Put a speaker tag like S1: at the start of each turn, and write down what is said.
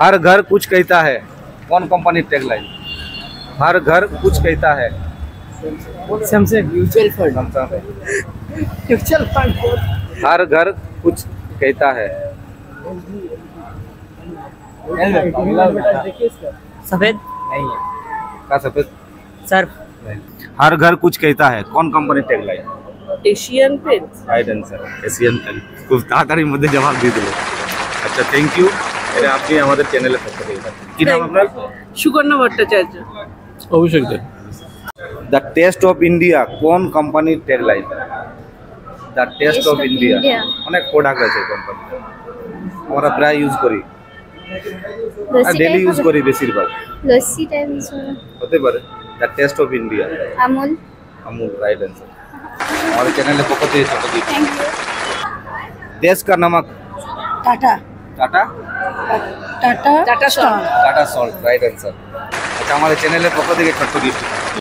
S1: हर घर कुछ कहता है, कौन कंपनी टैगलाइन? हर घर कुछ कहता है।
S2: Samsung mutual fund. Mutual fund.
S1: हर घर कुछ कहता है।
S2: सफेद
S1: नहीं है का सफेद
S2: सर्फ।
S1: हर घर कुछ कहता है, कौन company tagline?
S3: Asian Paints.
S1: Right answer Asian Paint. খুব তাড়াতাড়ির মধ্যে জবাব দিয়ে দিল। আচ্ছা থ্যাংক ইউ। এটা আপনি আমাদের চ্যানেলে পক্ষ থেকে কি নাম আপনার?
S3: সুকন্যা ভট্টাচার্য।
S2: অভিষেক দে।
S1: দ্য টেস্ট অফ ইন্ডিয়া কোন কোম্পানির tagline? The test of India অনেক প্রোডাক্ট আছে কোম্পানি, আমরা প্রায় ইউজ করি, ডেলি ইউজ করি বেশিরভাগ।
S4: लस्सी टाइप
S1: হতে পারে। The test of India
S4: Amul.
S1: Amul right answer. हमारे चैनल में पक्का दिए छोटे दी।
S4: Thank you.
S1: देश का नमक?
S3: Tata.
S1: Tata
S3: Tata Tata salt.
S1: Tata salt right answer. अच्छा हमारे चैनल में पक्का दिए छोटे गिफ्ट